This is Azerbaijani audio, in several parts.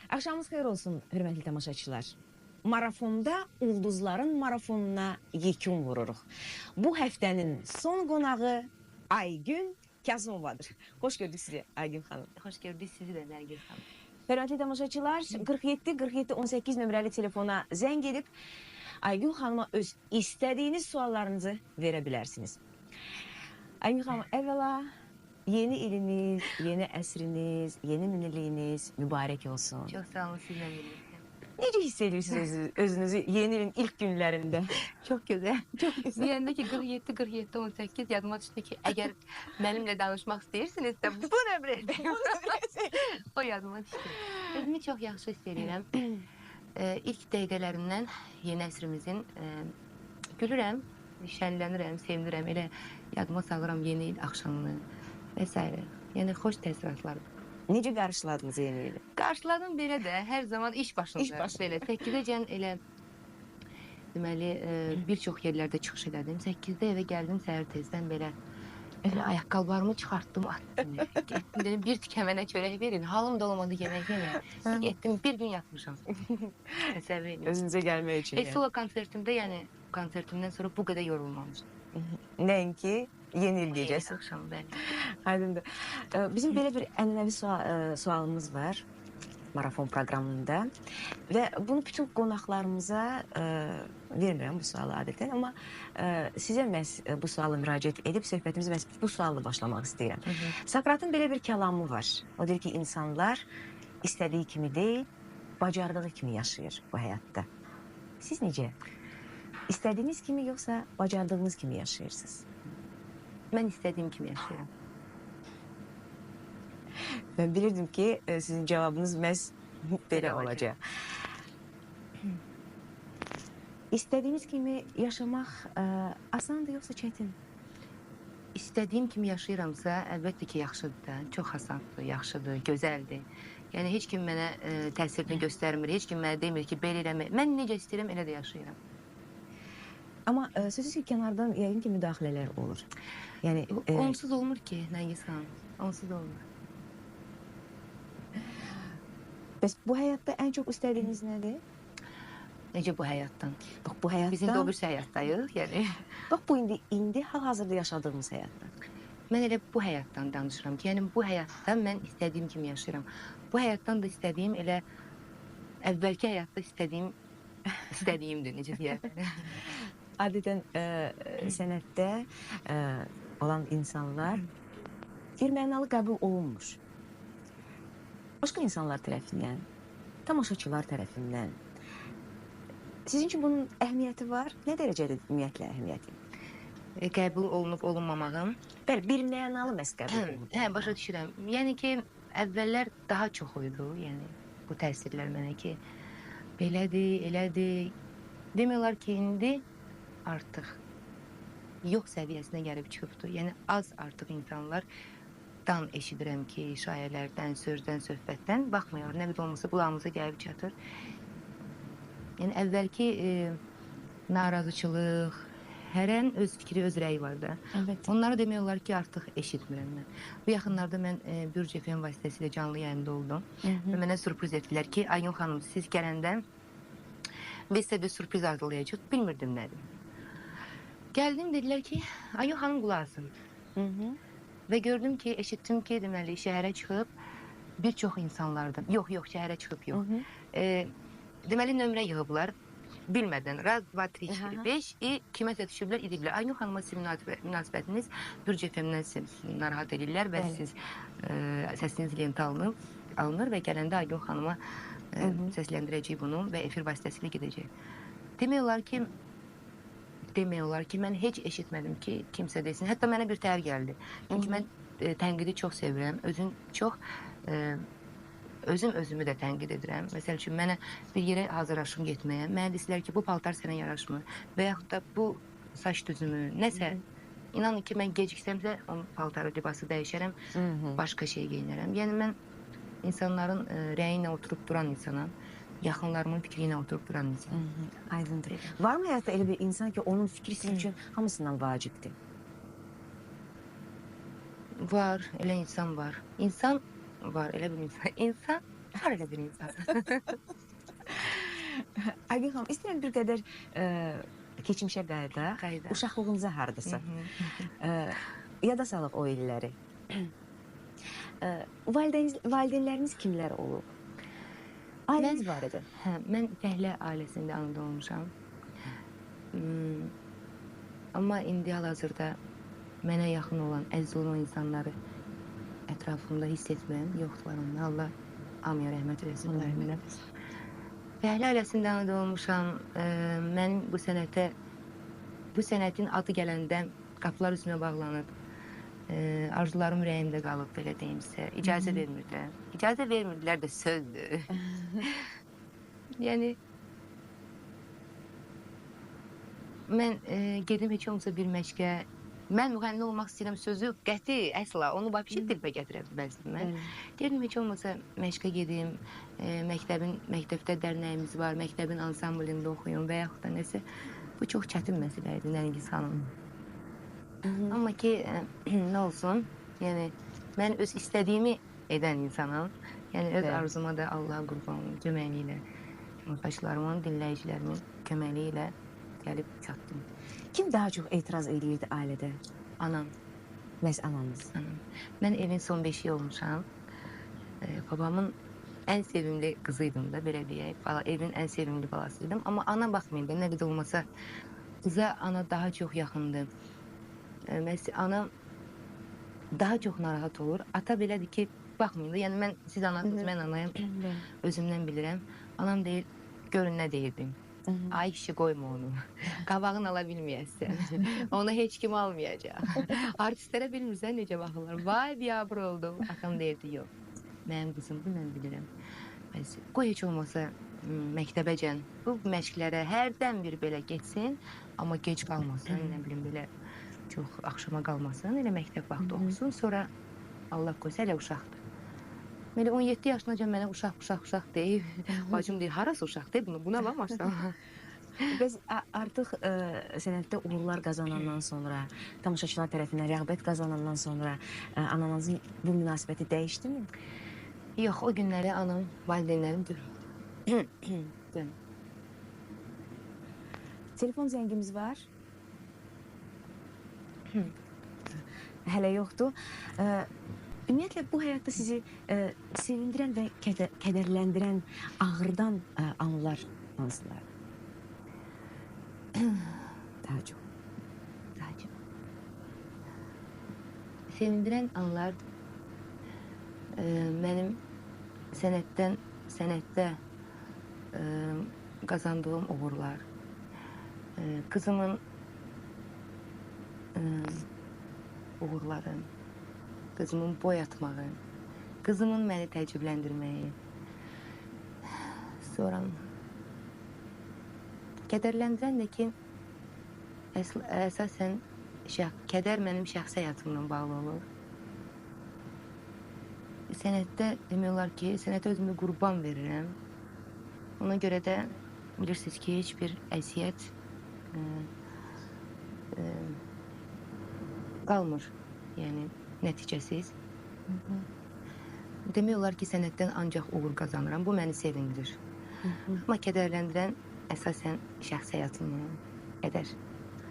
Axşamınız xeyir olsun, hörmətli tamaşaçılar. Marafonda ulduzların marafonuna yekun vururuq. Bu həftənin son qonağı Aygün Kazımovadır. Xoş gördük sizi Aygün xanım. Hoş gördük sizi de Nərgiz xanım. Hörmətli tamaşaçılar, 47 47 18 nömrəli telefona zəng edib Aygün xanıma öz istədiyiniz suallarınızı verə bilərsiniz. Aygün xanım, əvvəla yeni iliniz, yeni əsriniz, yeni miniliyiniz mübarək olsun. Çok sağ olun sizle birlikte. Necə hiss edirsiniz özünüzü yeni ilin ilk günlərində? Çok güzel. Çok güzel. Bir yanda ki 47, 47, 18 yadıma düştü ki eğer benimle danışmak istəyirsinizsə bu nömrədə. O yadıma düştü. Özümü çok yaxşı hiss edirəm. İlk dəqiqələrindən yeni əsrimizin gülürəm, şənlənirəm, sevinirəm. Elə yadıma salıram yeni il axşamını və s. Yəni xoş təəssüratlardır. Necə qarşıladınız yeni ili? Qarşıladım belə də, hər zaman iş başında. İş başında. Belə 8-dəcən elə deməli bir çox yerlərdə çıxış elədim. 8-də evə gəldim səhər tezdən belə ayaqqabılarımı çıxartdım, atdım. Getdim dedim bir tikə mənə çörək verin. Halım da olmadı yemək yeməyə. Getdim bir gün yatmışam. Təsəvvür edin. Özünüzə gəlmək üçün. Solo konsertimdə yəni konsertimdən sonra bu qədər yorulmamışdım. Nəinki yeni il gecəsi. Axşam bəli. Aydındır. Bizim belə bir ənənəvi sualımız var marafon proqramında və bunu bütün qonaqlarımıza vermirəm bu sualı adətən, amma sizə məhz bu sualı müraciət edib söhbətimizi məhz bu sualla başlamaq istəyirəm. Sokratın belə bir kəlamı var. O deyir ki, insanlar istədiyi kimi deyil, bacardığı kimi yaşayır bu həyatda. Siz necə? İstədiyiniz kimi yoxsa bacardığınız kimi yaşayırsınız? Mən istədiyim kimi yaşayıram. Mən bilirdim ki, sizin cavabınız məhz belə olacaq. İstədiyiniz kimi yaşamaq asandır yoxsa çətin? İstədiyim kimi yaşayıramsa, əlbəttə ki, yaxşıdır da. Çox asandır, yaxşıdır, gözəldir. Yəni, heç kim mənə təsirini göstərmir, heç kim mənə demir ki, belə eləmək. Mən necə istəyirəm, elə də yaşayıram. Amma sözsüz ki, kənardan yəqin ki, müdaxilələr olur. Yəni, onsuz olmur ki, Nərgiz xanım, onsuz olmur. Bəs bu həyatda ən çox istədiyiniz nədir? Necə bu həyatdan? Bax, bu həyatdan... Biz indi o bir həyatdayıq, yəni. Bax, bu indi hal-hazırda yaşadığımız həyatdan. Mən elə bu həyatdan danışıram ki, yəni bu həyatda mən istədiyim kimi yaşayıram. Bu həyatdan da istədiyim elə əvvəlki həyatda istədiyimdir, necə deyək. Adətən sənətdə olan insanlar bir mənalı qəbul olunmur. Başqa insanlar tərəfindən, tamaşaçılar tərəfindən. Sizin üçün bunun əhəmiyyəti var? Nə dərəcədə ümumiyyətlə əhəmiyyəti? Qəbul olunub olunmamağım. Bəli, bir mənalı məhz qəbul olunub. Hə, başa düşürəm. Yəni ki, əvvəllər daha çox oydu, yəni bu təsirlər mənə ki, belədir, elədir. Demiyorlar ki, indi artıq yox səviyyəsinə gəlib çıxıbdır. Yəni, az artıq insanlardan eşidirəm ki, şayələrdən, sözdən, söhbətdən baxmıyor. Nə bir olmasa qulağımıza gəlib çatır. Yəni, əvvəlki narazıçılıq, hərən öz fikri, öz rəyi var da. Evet. Onlara demiyorlar ki, artıq eşitmirəm mən. Bu yaxınlarda mən Bürc FM vasitəsilə canlı yayında oldum. Və mənə sürpriz etdilər ki, Aygün xanım, siz gələndə biz sizə bir sürpriz hazırlayacaq, bilmirdim nədir. Gəldim, dedilər ki, Aygün xanım qulaq asın. Və gördüm ki, eşitdim ki, deməli, şəhərə çıxıb bir çox insanlardan, yox, şəhərə çıxıb, yox. Deməli, nömrə yığıblar, bilmədən, raz, 2, 3, 4, 5, kiməsə düşüblər, ediblər. Aygün xanıma sizin münasibətiniz Bürc FM-dən sizi narahat edirlər və siz səsiniz lenta alınır və gələndə Aygün xanıma səsləndirəcək bunu və efir vasitəsilə gedəcək. Demiyorlar ki, mən heç eşitmədim ki, kimsə desin. Hətta mənə bir təhər gəldi. Çünki mən tənqidi çox sevirəm, özüm özümü də tənqid edirəm. Məsəl üçün, mənə bir yerə hazırlaşım getməyə, mənə desilər ki, bu paltar sənə yaraşmır və yaxud da bu saç düzümü, nəsə, inanın ki, mən geciksəmsə, o paltarı, libası dəyişərəm, başqa şey geyinərəm. Yəni, mən insanların rəyi ilə oturub duran insanam, yaxınlarımın fikri ilə oturub duran insanam. Aydındır. Var mı həyatda elə bir insan ki, onun fikri sizin üçün hamısından vacibdir? Var, elə insan var. İnsan var, elə bir insan. İnsan Var elə bir insan. Aygün xanım, istəyirəm bir qədər keçmişə qayıdaq. Qayıdaq. Uşaqlığınıza hardasa. Yada salaq o illəri. Valideynləriniz kimlər olub? Ailəniz var idi. Hə, mən fəhlə ailəsində anadan olmuşam. Amma indi hal-hazırda mənə yaxın olan, əziz olan insanları ətrafımda hiss etmirəm. Yoxdular onlar. Allah hamıya rəhmət eləsin. Fəhlə ailəsində anadan olmuşam. Mənim bu sənətin adı gələndə qapılar üzümə bağlanıb. Arzularım ürəyimdə qalıb, belə deyim sizə. İcazə vermirdilər. İcazə vermirdilər də sözdür. Yəni, mən gedim heç olmasa bir məşqə, mən müğənni olmaq istəyirəm sözü qəti, əsla, onu vəbşi dilbə gətirə bilməzdim mən. Deyirdim, heç olmasa məşqə gedim, məktəbdə dərnəyimiz var, məktəbin ansamblində oxuyum və yaxud da nəsə. Bu çox çətin məsələ idi, Nərgiz xanım. Amma ki, nə olsun, yəni, mən öz istədiyimi edən insanım. Yəni, öz arzuma da Allah qurbanın köməkliyi ilə, yoldaşlarımın, dinləyicilərimin köməkliyi ilə gəlib çatdım. Kim daha çox etiraz edirdi ailədə? Anam. Məhz ananız. Anam. Mən evin son beşiyi olmuşam. Babamın ən sevimli qızıydım da, belə deyək. Evin ən sevimli balasıydım. Amma ana baxmayın da, nə qədər olmasa, qıza ana daha çox yaxındır. Məsələn, ana daha çox narahat olur. Ata belədir ki, baxmayın da, yəni siz anasınız, mən anayım, özümdən bilirəm. Anam deyir, görün nə deyirdim. Ay kişi qoyma onu. Qabağını ala bilməyəsən. Onu heç kim almayacaq. Artistlərə bilmirsən necə baxırlar. Vay biyabır oldu. Atam deyirdi, yox. Mənim qızımdır, mən bilirəm. Qoy heç olmasa məktəbəcən bu məşqlərə hərdən bir belə geçsin. Amma gec qalmasın, nə bilim belə çox axşama qalmasın. Elə məktəb vaxtı oxusun. Sonra Allah qoysa elə uşaqdır. Belə 17 yaşınacan mənə uşaq deyib. Bacım deyir, harası uşaq deyib bunu? Buna baxmamışsan. Bəs artıq sənətdə uğurlar qazanandan sonra, tamaşaçılar tərəfindən rəğbət qazanandan sonra ananızın bu münasibəti dəyişdimi? Yox, o günləri anam, valideynlərim görür. Telefon zəngimiz var. Hələ yoxdur. Ümumiyyətlə, bu həyatda sizi sevindirən və kədərləndirən, ağırdan anılar hansılar? Daha çox. Daha çox. Sevindirən anlar mənim sənətdə qazandığım uğurlar, qızımın uğurları, qızımın boy atmağı, qızımın məni təəccübləndirməyi, sonra kədərləndirən də ki, əsasən kədər mənim şəxsi həyatımla bağlı olur. Sənətdə demək olar ki, sənətə özümü qurban verirəm. Ona görə də bilirsiniz ki, heç bir əziyyət qalmır, yəni nəticəsiz. Demək olar ki, sənətdən ancaq uğur qazanıram. Bu məni sevindirir. Amma kədərləndirən əsasən şəxsi həyatımla qədər.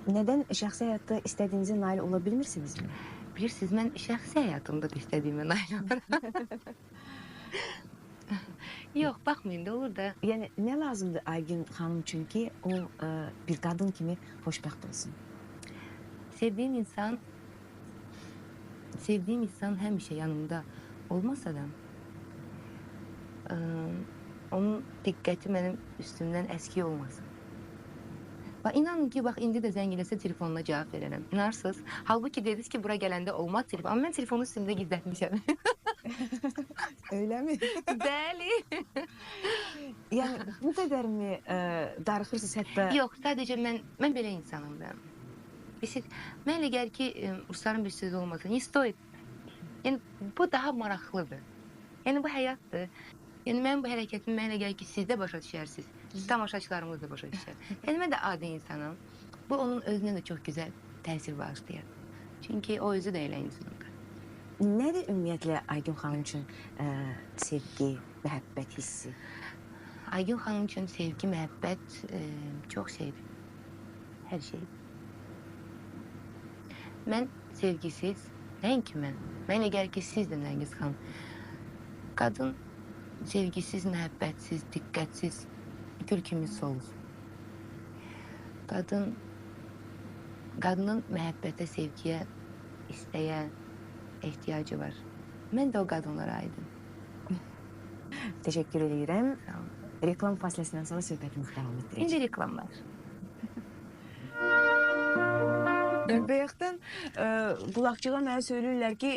Nədən şəxsi həyatda istədiyinizə nail ola bilmirsinizmi? Bilirsiniz, mən şəxsi həyatımda da istədiyimə nail oluram. Yox, baxmayın da olur da. Yəni, nə lazımdır Aygün xanım üçün ki, o bir qadın kimi xoşbəxt olsun? Sevdiyim insan həmişə yanımda olmasa da, onun diqqəti mənim üstümdən əski olmasın. İnanın ki, bax, indi də zəng eləsə telefonuna cavab verərəm. İnarsınız? Halbuki dediniz ki, bura gələndə olmaz telefon. Amma mən telefonu üstümdə gizlətmişəm. Öyləmi? Bəli. Yəni, bu qədərmi darıxırsınız hətta? Yox, sadəcə mən belə insanım da. Mən elə gəlir ki, Rusların bir sözü olmasın. Ne stoit? Yəni, bu daha maraqlıdır. Yəni, bu həyatdır. Yəni, mən bu hərəkətimi mənə gəlir ki, siz də başa düşərsiniz. Tamaşaçılarımız da başa düşər. Yəni, mən də adi insanım. Bu, onun özünə də çox gözəl təsir bağışlayır. Çünki o özü də elə insandır. Nədir ümumiyyətlə Aygün xanım üçün sevgi? məhəbbət hissi? Aygün xanım üçün sevgi, məhəbbət çox şeydir. Hər şey. Mən sevgisiz, nəinki mən. Mən elə gəlir ki, siz də Nərgiz xanım. Qadın sevgisiz, məhəbbətsiz, diqqətsiz, gül kimi solur. Qadının məhəbbətə, sevgiyə, istəyə ehtiyacı var. Mən də o qadınlara aidim. Təşəkkür edirəm. Sağ olun. Reklam fasiləsindən sonra söhbətimizi davam etdirəcəyik. İndi reklam var. Bayaqdan qulaqçığa mənə söyləyirlər ki,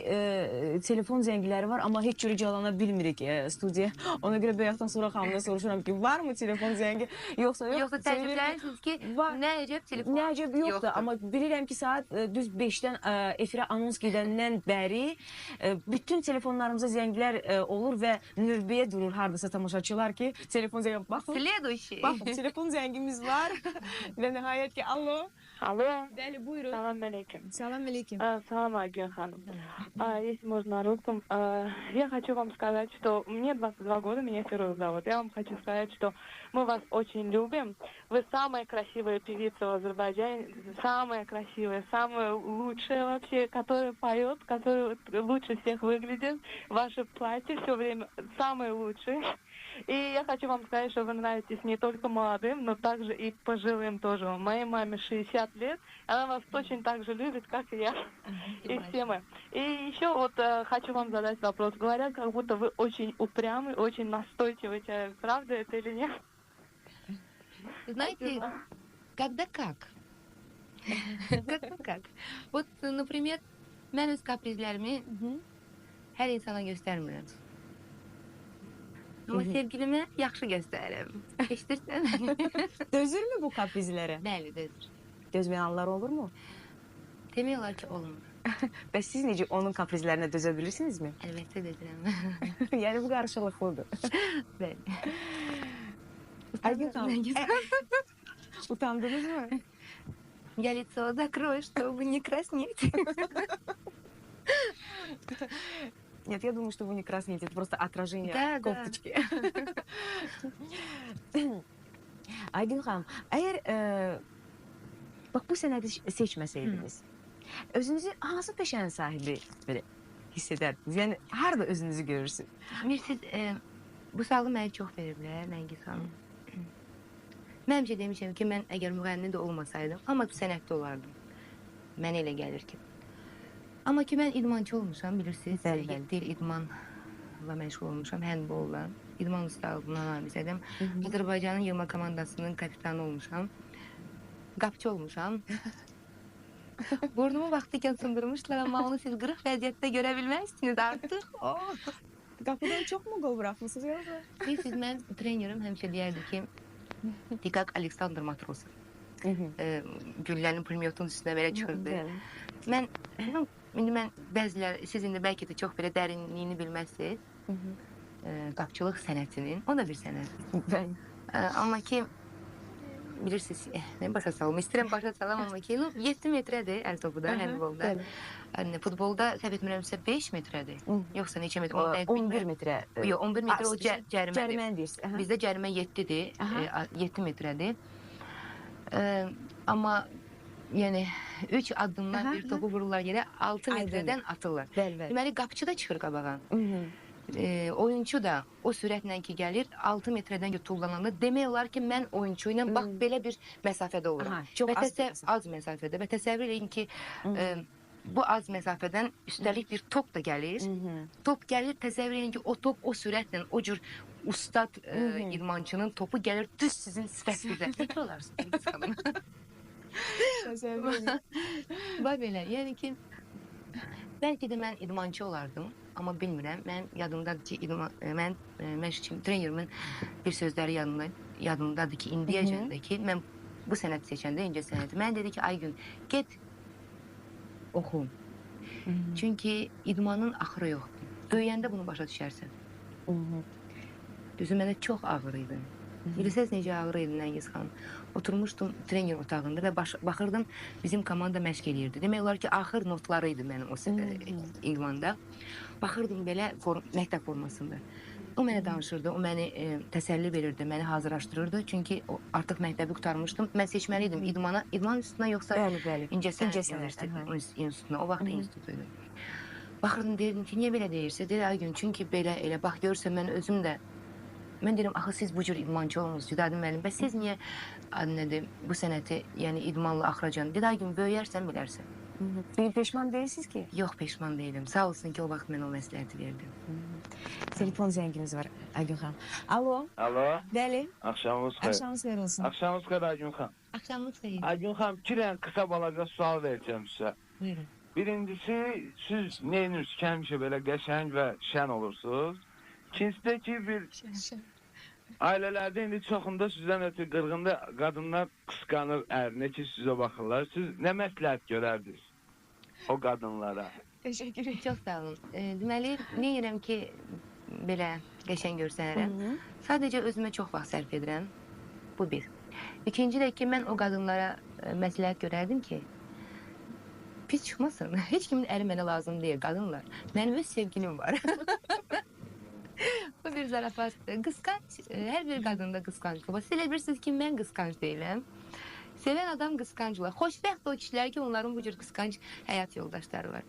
telefon zəngləri var, amma heç cürə calana bilmirik studiya. Ona görə bayaqdan sonra xanımdan soruşuram ki, var mı telefon zəngi? Yoxsa yox. Yoxsa təəccüblənirsiniz ki, nə əcəb telefon? Nə əcəb yoxdur, amma bilirəm ki, saat düz 5-dən efirə anons gedəndən bəri bütün telefonlarımıza zənglər olur və növbəyə durur hardasa tamaşaçılar ki, telefon zəngi baxın. Следующий. Baxın, telefon zəngimiz var və nəhayət ki, alo. Алло, Bəli, buyurun. салам алейкум. Salam əleykum. Салам, Агин Ханым. Если можно на русском, я хочу вам сказать, что мне 22 года, меня Фируз зовут. Я вам хочу сказать, что мы вас очень любим. Вы самая красивая певица в Азербайджане, самая красивая, самая лучшая вообще, которая поет, которая лучше всех выглядит. Ваше платье все время самое лучшее. И я хочу вам сказать, что вы нравитесь не только молодым, но также и пожилым тоже. Моей маме 60 лет, она вас точно так же любит, как и я, и все мы. И еще вот хочу вам задать вопрос. Говорят, как будто вы очень упрямый, очень настойчивый человек. Правда это или нет? Знаете, когда как? Когда как? Вот, например, mən öz kaprizlərimi hər insana göstərmirəm. Amma sevgilimə yaxşı göstərirəm. Eşidirsən? Dözürmü bu kaprizlərə? Bəli, dözür. Dözməyən anlar olurmu? Demək olar ki, olmur. Bəs siz necə onun kaprizlərinə dözə bilirsinizmi? Əlbəttə dözürəm. Yəni bu qarşılıqlıdır. Bəli. Aygün xanım, utandınız mı? Я лицо закрою, чтобы не краснеть. Нет, я думаю, что вы не краснеете, это просто отражение Да, кофточки. Aygün xanım, əgər bax bu sənədi seçməsəydiniz, özünüzü hansı peşənin sahibi belə hiss edərdiniz? Yəni harda özünüzü görürsünüz? Bilirsiniz, bu sualı mənə çox veriblər, Nərgiz xanım. Mən həmişə demişəm ki, mən əgər müğənni də olmasaydım, amma sənətdə olardım. Mənə elə gəlir ki. Amma ki, mən idmançı olmuşam, bilirsiniz. 7 il idmanla məşğul olmuşam, handbolla. İdman ustalığından hamilədim. Azərbaycanın yığma komandasının kapitanı olmuşam. Qapçı olmuşam. Burnumu vaxtıkən sındırmışlar, amma onu siz qırıq vəziyyətdə görə bilməzsiniz artıq. Qapıdan çox mu qol buraxmısınız yoxsa? Bilirsiniz, mən trenerim həmişə deyərdi ki, Dikak Aleksandr Matrosov. Güllənin pulyotun üstünə belə çıxırdı. İndi mən bəzilər, siz indi bəlkə də çox belə dərinliyini bilməzsiniz. Qapçılıq sənətinin, o da bir sənətdir. Amma ki, bilirsiniz, mən başa salım, istəyirəm başa salam, amma ki, 7 metrədir əl topu da, handbolda. Futbolda, səhv etmirəmsə, 5 metrədir. Yoxsa neçə metr? 11 metrə. Yox, 11 metrə o cərimədir. Cəriməni deyirsiniz. Bizdə cərimə 7-dir, 7 metrədir. Amma yəni 3 addımdan bir topu vururlar yerə, 6 metrədən atırlar. Deməli, qapçı da çıxır qabağa. Oyunçu da o sürətlə ki gəlir, 6 metrədən tullananda demək olar ki, mən oyunçu ilə bax belə bir məsafədə oluram. Az məsafədə və təsəvvür edin ki, bu az məsafədən üstəlik bir top da gəlir. Top gəlir, təsəvvür edin ki, o top o sürətlə, o cür ustad idmançının topu gəlir düz sizin sifətinizə. Necə olarsınız xanım? Təsəvvür edin. Bax belə, yəni ki, bəlkə də mən idmançı olardım, amma bilmirəm. Mən yadımdadır ki, mən məşqçim, trenerimin bir sözləri yadımdadır ki, indiyəcəndə ki, mən bu sənəti seçəndə, incə sənəti, mən dedi ki, Aygün, get oxu. Çünki idmanın axırı yoxdur. Böyüyəndə bunu başa düşərsən. Düzü mənə çox ağır idi. Bilirsiniz necə ağır idi Nərgiz xanım. Oturmuşdum trener otağında və baxırdım bizim komanda məşq eləyirdi. Demək olar ki, axır notları idi mənim o idmanda. Baxırdım belə məktəb formasında. O mənə danışırdı, o məni təsəlli verirdi, məni hazırlaşdırırdı. Çünki artıq məktəbi qurtarmışdım. Mən seçməli idim idman institutuna yoxsa Bəli. İncəsənət institutuna. O vaxt institut idi. Baxırdım, deyirdim ki, niyə belə deyirsiniz? Deyir, Aygün, çünki belə elə bax görürsən mən özüm də mən deyirəm, axı siz bu cür idmançı olmusunuz, Cüdadı müəllim. Bəs siz niyə bu sənəti, yəni idmanla axıracan? Dedi, Aygün, böyüyərsən bilərsən. Bir peşman değilsiniz ki? Yox, peşman deyiləm. Sağ olsun ki, o vaxt mən o məsləhəti verdim. Telefon zəngimiz var Aygün xanım. Alo. Alo. Bəli. Axşamınız xeyir. Axşamınız xeyir olsun. Axşamınız xeyir Aygün xanım. Axşamınız xeyir. Aygün xanım, iki dənə qısa balaca sual verəcəm sizə. Buyurun. Birincisi, siz neyiniz ki, həmişə belə qəşəng və şən olursunuz. İkincisi də ki, bir ailələrdə indi çoxunda sizdən ötürü qırğında qadınlar qısqanır ərinə ki, sizə baxırlar. Siz nə məsləhət görərdiniz o qadınlara? Teşekkür ederim. Çox sağ olun. Deməli, neyirəm ki, belə qəşəng görsənərəm. Sadəcə özümə çox vaxt sərf edirəm. Bu bir. İkinci də ki, mən o qadınlara məsləhət görərdim ki, pis çıxmasın. Heç kimin əri mənə lazım deyil, qadınlar. Mənim öz sevgilim var. Bu bir zarafatdır. Qısqanc, hər bir qadında qısqanc var. Siz elə bilirsiniz ki, mən qısqanc deyiləm. Sevən adam qısqanc olar. Xoşbəxt o kişilər ki, onların bu cür qısqanc həyat yoldaşları var.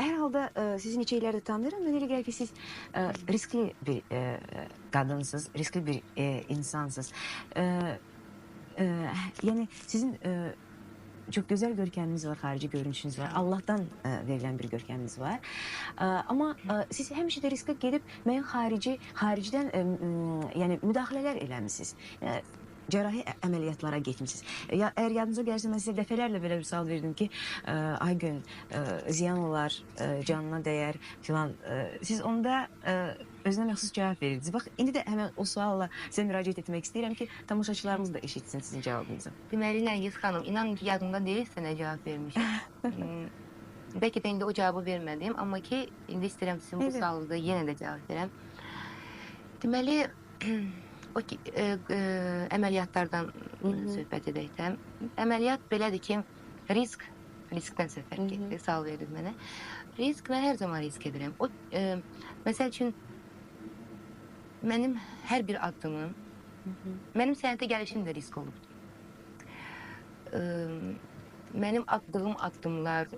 Hər halda sizi neçə illərdir tanıyıram. Mən elə gəlir ki, siz riskli bir qadınsınız, riskli bir insansınız. Yəni sizin çok güzel görkeminiz var, harici görünüşünüz var. Allah'tan verilen bir görkeminiz var. Ama siz həmişə də riskə gedib müəyyən haricdən yəni müdaxilələr eləmisiniz. Cərrahi əməliyyatlara getmişsiniz. Əgər yadınıza gəlirsə, mən sizə dəfələrlə belə bir sual verdim ki, Aygün, ziyan olar, canına dəyər filan. Siz onda özünə məxsus cavab verirdiniz. Bax, indi də həmən o sualla sizə müraciət etmək istəyirəm ki, tamaşaçılarımız da eşitsin sizin cavabınızı. Deməli, Nərgiz xanım, inanın ki, yadımda deyilsə nə cavab vermişim. Bəlkə də indi o cavabı vermədim, amma ki, indi istəyirəm sizin bu sualınızda yenə də cavab verəm. Deməli, o əməliyyatlardan söhbət edəkdən. Əməliyyat belədir ki, riskdən səfər getdi, sual verir mənə. Risk, mən hər zaman risk edirəm. Məsəl üçün, mənim hər bir addımım, mənim sənətə gəlişim də risk olubdur. Mənim attığım addımlar,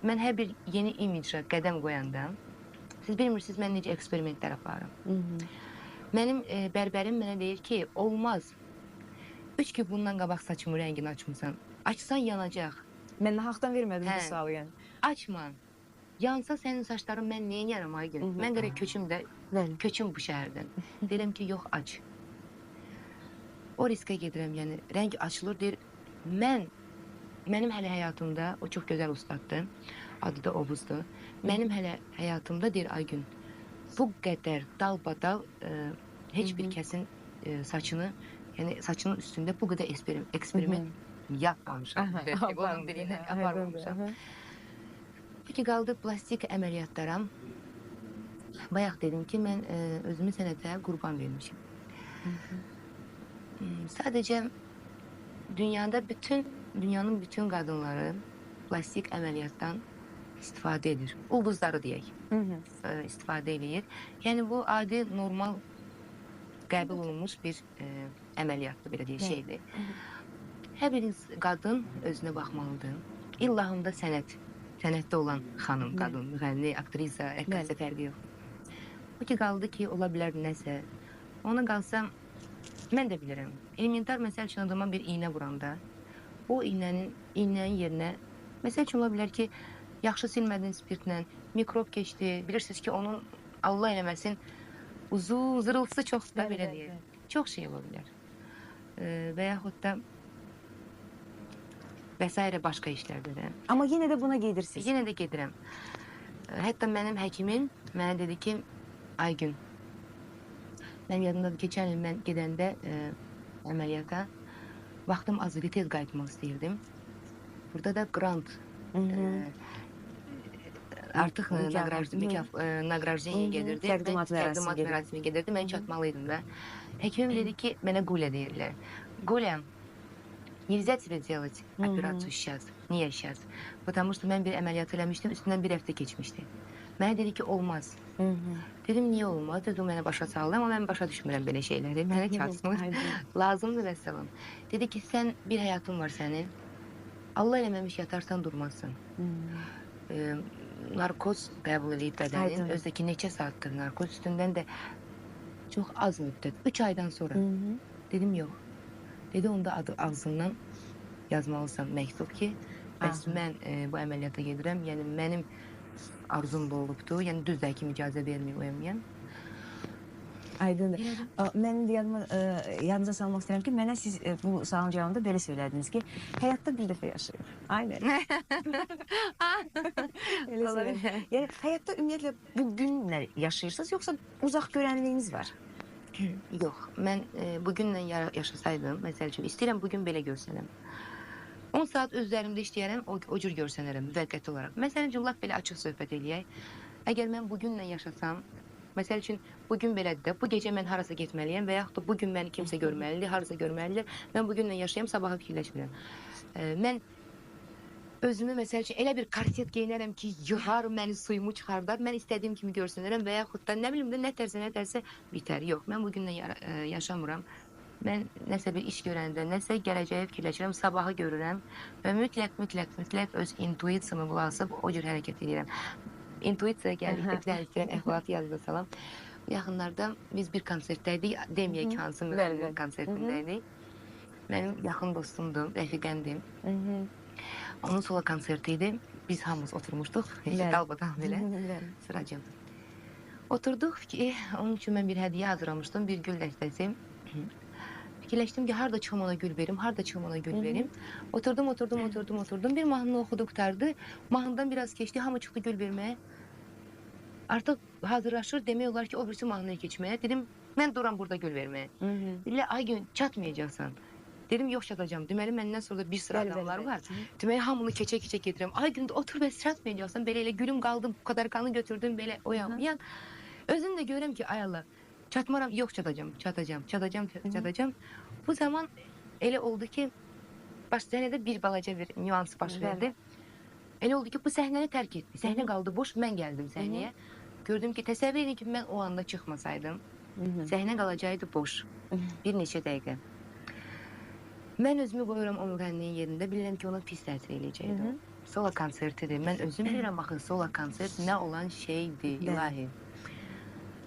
mən hər bir yeni imicə qədəm qoyanda, siz bilmirsiniz, mən necə eksperimentlər aparım. Mənim bərbərim mənə deyir ki, olmaz. 3 gün bundan qabaq saçımı rəngini açmısan. Açsan yanacaq. Mən nahaqdan vermədim bu sualı yəni. Açma. Yansa sənin saçların mən neyə yaram Aygün? Mən görə köçüm bu şəhərdən. Deyirəm ki, yox, aç. O riskə gedirəm, yəni rəng açılır, deyir. Mənim hələ həyatımda, o çox gözəl ustaddır, adı da Ovuzdur. Mənim hələ həyatımda, deyir Aygün, bu qədər dalbadal heç bir kəsin saçını, yəni saçının üstündə bu qədər eksperiment yapmamışam. Onun dilinə aparmamışam. Peki qaldı plastik əməliyyatlara. Bayaq dedim ki, mən özümü sənətə qurban vermişim. Sadəcə dünyanın bütün qadınları plastik əməliyyatdan istifadə edir. Ulduzları deyək, istifadə edir. Yəni, bu adi, normal qəbul olunmuş bir əməliyyatdır, belə deyək, şeydir. Hər bir qadın özünə baxmalıdır. İllahında sənətdə olan xanım, qadın, müğənni, aktrisa, rəqqasə fərqi yox. O ki, qaldı ki, ola bilər nəsə. Ona qalsam, mən də bilirəm. Elementar, məsəl üçün, adama bir iynə vuranda, o iynənin yerinə, məsəl üçün, ola bilər ki, yaxşı silmədin spirtlə, mikrob keçdi. Bilirsiniz ki, onun Allah eləməsin uzun, zırıltısı çoxdur da belə deyir. Çox şey ola bilər. Və yaxud da və s. başqa işlərdə də. Amma yenə də buna gedirsiniz. Yenə də gedirəm. Hətta mənim həkimim mənə dedi ki, Aygün, mənim yadımdadır, keçən il mən gedəndə əməliyyata vaxtım az idi, tez qayıtmaq istəyirdim. Burada da grant artıq naqrajeniya gedirdi. Təqdimat mərasimi gedirdi. Mən çatmalıydım da. Həkimim dedi ki, mənə Guля deyirlər. Guля, nельзя тебе делать операцию сейчас. Niyə сейчас? Потому что mən bir əməliyyat eləmişdim, üstündən bir həftə keçmişdi. Mənə dedi ki, olmaz. Dedim, niyə olmaz? Dedi, o mənə başa saldı, amma mən başa düşmürəm belə şeyləri. Mənə çatmır. Lazımdır və salam. Dedi ki, sən bir həyatın var sənin. Allah eləməmiş yatarsan durmazsın. Narkoz qəbul edib bədənin. Özdəki neçə saatdır narkoz üstündən də çox az müddət. 3 aydan sonra. Dedim, yox. Dedi, onda adı ağzından yazmalısan məktub ki, bəs mən bu əməliyyata gedirəm. Yəni, mənim arzum da olubdur. Yəni, düzdür ki, icazə verməyəm. Aydındır. Mən indi yadınıza salmaq istəyirəm ki, mənə siz bu sualın cavabında belə söylədiniz ki, həyatda bir dəfə yaşayır. Aynen. Yəni, həyatda ümumiyyətlə bu günlə yaşayırsınız, yoxsa uzaq görənliyiniz var? Yox, mən bugünlə yaşasaydım, məsəl üçün, istəyirəm bugün belə görsənəm. 10 saat özlərimdə işləyərəm, o cür görsənərəm, müvəqqəti olaraq. Məsəl üçün, laf belə açıq söhbət eləyək. Əgər mən bugünlə yaşasam, məsəl üçün, bugün belədir də, bu gecə mən harasa getməliyəm və yaxud da bugün məni kimsə görməlidir, harasa görməlidir. Mən bugünlə yaşayam, sabaha fikirləşmirəm. Mən özümü, məsəl üçün, elə bir korset geyinərəm ki, yığar, məni suyumu çıxardar, mən istədiyim kimi görsənərəm və yaxud da nə bilim də nətərsə bitər. Yox, mən bugünlə yaşamıram. Mən nəsə bir iş görəndə, nəsə gələcəyə fikirləşirəm, sabahı görürəm və mütləq öz intuisiyamı bulasıb o cür hərəkət edirəm. İntuisiya gəldikdə bir dənə istəyirəm, əhvalatı yazıda salam. Yaxınlarda biz bir konsertdəydik, deməyək ki, hansı müğənninin konsertindəydik. Mənim yaxın dostumdur, rəfiqəmdir. Onun solo konserti idi. Biz hamımız oturmuşduq, qalbadan belə, sıracım. Oturduq ki, onun üçün mən bir hədiyyə hazırlamışdım, bir gül dəstəsi. Fikirləşdim ki, harada çıxım ona gül verim, harada çıxım ona gül verim. Oturdum. Bir mahnını oxudu, qutardı. Mahnıdan biraz keçdi, hamı çıxdı gül verməyə. Artıq hazırlaşır, demək olar ki, o birisi mahnıya keçməyə. Dedim, mən duram burada gül verməyə. Deyirlər, ay gün, çatmayacaqsan. Dedim, yox çatacağım. Deməli, məndən sonra bir sıra adamlar var. Deməli, hamını keçə gedirəm. Ay gün, otur və çatmayacaqsan. Belə elə gülüm qaldım, bu qədər qanı götürdüm, belə oyam. Özüm də görəm ki, ay Allah, çatmaram, yox çatacağam. Bu zaman elə oldu ki, səhnədə bir balaca bir nüans baş verdi. Elə oldu ki, bu səhnəni tərk etdi. Səhnə qaldı boş, mən gəldim səhnəyə. Gördüm ki, təsəvvür edin ki, mən o anda çıxmasaydım, səhnə qalacaqdı boş. Bir neçə dəqiqə. Mən özümü qoyuram o müğənninin yerində, bilirəm ki, ona pis təsir eləyəcəkdi. Solo konsertidir. Mən özüm bilirəm, axı, solo konsert nə olan şeydir, ilahi.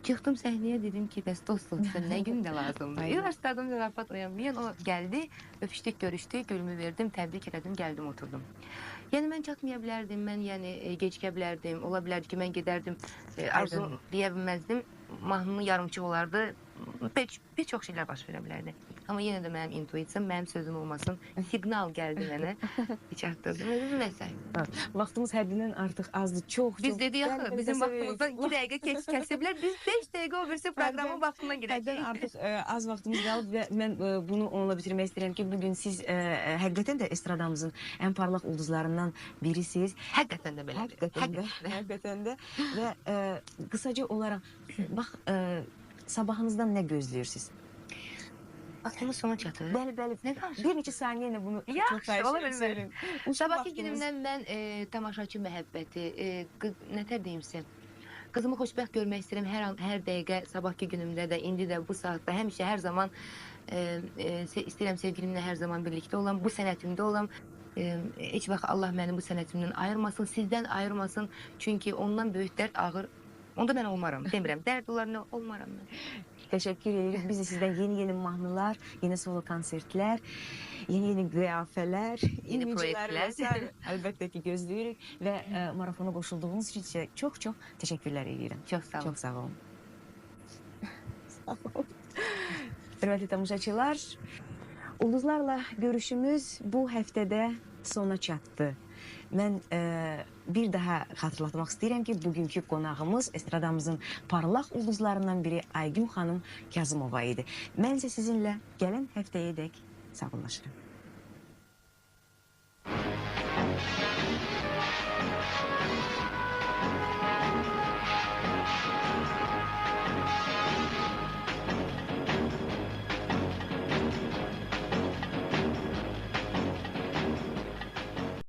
Çıxdım səhnəyə, dedim ki, bəs dostum, sən nə gündə lazımdır? Başladım, zarafat oyanmayan, o gəldi, öpüşdük, görüşdük, gülümü verdim, təbrik elədim, gəldim, oturdum. Yəni, mən çatmaya bilərdim, mən gecikə bilərdim, ola bilərdi ki, mən gedərdim, arzu deyə bilməzdim, mahnının yarımçıq olardı, bir çox şeylər baş verə bilərdi. Amma yenə də mənim intuisiyam, mənim sözüm olmasın, siqnal gəldi mənə, çatdırdım, özüm nəsə. Vaxtımız həddindən artıq azdır, çox. Biz dedik axı, bizim vaxtımızdan 2 dəqiqə kəsə bilər, biz 5 dəqiqə o birisi proqramın vaxtından gedək. Həddən artıq az vaxtımız qalıb və mən bunu onunla bitirmək istəyirəm ki, bugün siz həqiqətən də estradamızın ən parlaq ulduzlarından birisiniz. Həqiqətən də belədir. Həqiqətən də və qısaca olaraq, bax, sabahınızdan nə gözləyirsiniz? Vaxtımız sona çatır. Bəli. Bir neçə saniyə ilə bunu çox xahiş Sabahki günümdən mən tamaşaçı məhəbbəti, nətər deyimsə, qızımı xoşbəxt görmək istəyirəm hər dəqiqə, sabahki günümdə də, indi də, bu saatda, həmişə, hər zaman istəyirəm sevgilimlə hər zaman birlikdə olam, bu sənətimdə olam. Heç vaxt Allah məni bu sənətimdən ayırmasın, sizdən ayırmasın, çünki ondan böyük dərd ağır. Onda mən olmaram, demirəm, dərd olarına olmaram mən. Təşəkkür edirik. Biz də sizdən yeni mahnılar, yeni solo konsertlər, yeni qiyafələr, yeni proyektlər əlbəttə ki, gözləyirik və marafona qoşulduğunuz üçün çox təşəkkürlər edirəm. Çox sağ olun. Çox sağ olun. Sağ olun. Hörmətli tamaşaçılar, ulduzlarla görüşümüz bu həftədə sona çatdı. Mən bir daha xatırlatmaq istəyirəm ki, bugünkü qonağımız estradamızın parlaq ulduzlarından biri Aygün xanım Kazımova idi. Mən isə sizinlə gələn həftəyə dək sağollaşırım.